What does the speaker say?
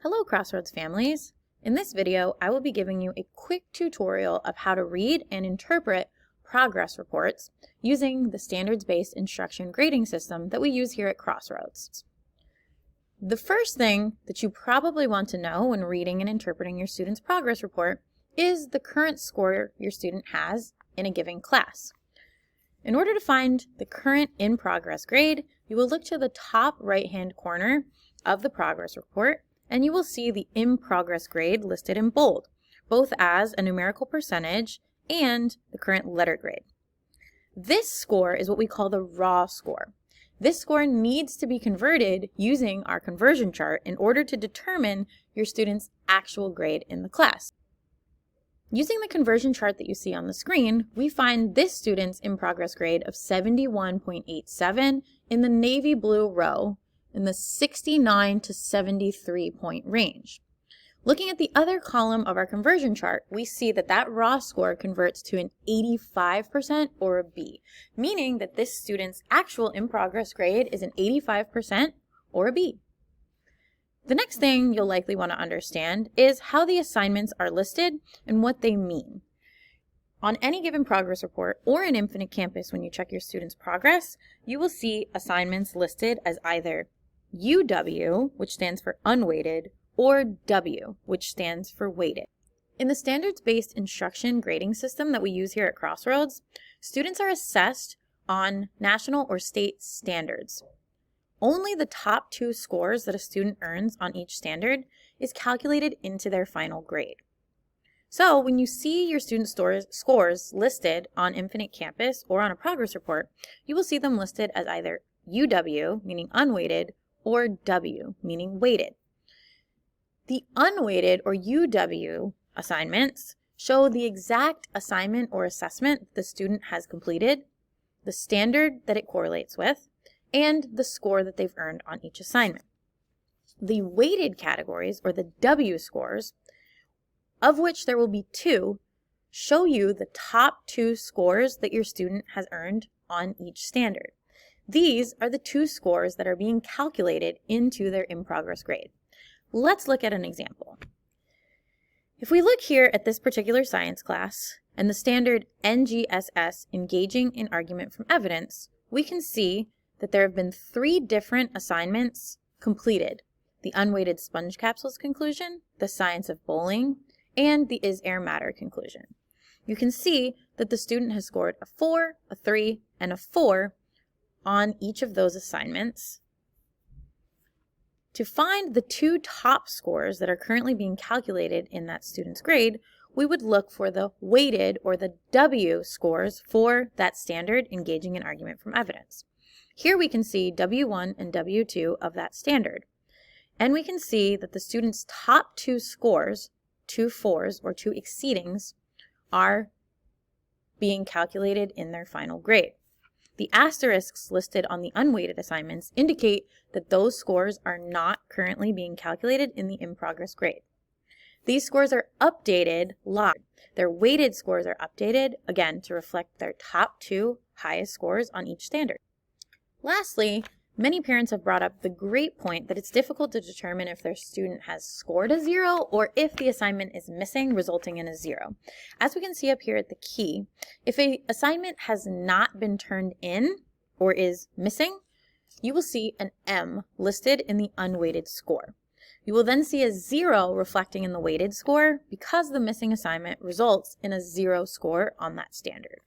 Hello Crossroads families! In this video, I will be giving you a quick tutorial of how to read and interpret progress reports using the standards-based instruction grading system that we use here at Crossroads. The first thing that you probably want to know when reading and interpreting your student's progress report is the current score your student has in a given class. In order to find the current in-progress grade, you will look to the top right-hand corner of the progress report, and you will see the in-progress grade listed in bold, both as a numerical percentage and the current letter grade. This score is what we call the raw score. This score needs to be converted using our conversion chart in order to determine your student's actual grade in the class. Using the conversion chart that you see on the screen, we find this student's in-progress grade of 71.87 in the navy blue row in the 69 to 73 point range. Looking at the other column of our conversion chart, we see that that raw score converts to an 85% or a B, meaning that this student's actual in-progress grade is an 85% or a B. The next thing you'll likely want to understand is how the assignments are listed and what they mean. On any given progress report or in Infinite Campus, when you check your student's progress, you will see assignments listed as either UW, which stands for unweighted, or W, which stands for weighted. In the standards-based instruction grading system that we use here at Crossroads, students are assessed on national or state standards. Only the top two scores that a student earns on each standard is calculated into their final grade. So when you see your student scores listed on Infinite Campus or on a progress report, you will see them listed as either UW, meaning unweighted, or W, meaning weighted. The unweighted or UW assignments show the exact assignment or assessment the student has completed, the standard that it correlates with, and the score that they've earned on each assignment. The weighted categories, or the W scores, of which there will be two, show you the top two scores that your student has earned on each standard. These are the two scores that are being calculated into their in-progress grade. Let's look at an example. If we look here at this particular science class and the standard NGSS, Engaging in Argument from Evidence, we can see that there have been three different assignments completed: the unweighted sponge capsules conclusion, the science of bowling, and the is air matter conclusion. You can see that the student has scored a 4, a 3, and a 4 on each of those assignments. To find the two top scores that are currently being calculated in that student's grade, we would look for the weighted or the W scores for that standard Engaging in Argument from Evidence. Here we can see W1 and W2 of that standard. And we can see that the student's top two scores, 2 4s or 2 exceedings, are being calculated in their final grade. The asterisks listed on the unweighted assignments indicate that those scores are not currently being calculated in the in-progress grade. These scores are updated live. Their weighted scores are updated, again, to reflect their top two highest scores on each standard. Lastly, many parents have brought up the great point that it's difficult to determine if their student has scored a 0 or if the assignment is missing, resulting in a 0. As we can see up here at the key, if an assignment has not been turned in or is missing, you will see an M listed in the unweighted score. You will then see a 0 reflecting in the weighted score because the missing assignment results in a 0 score on that standard.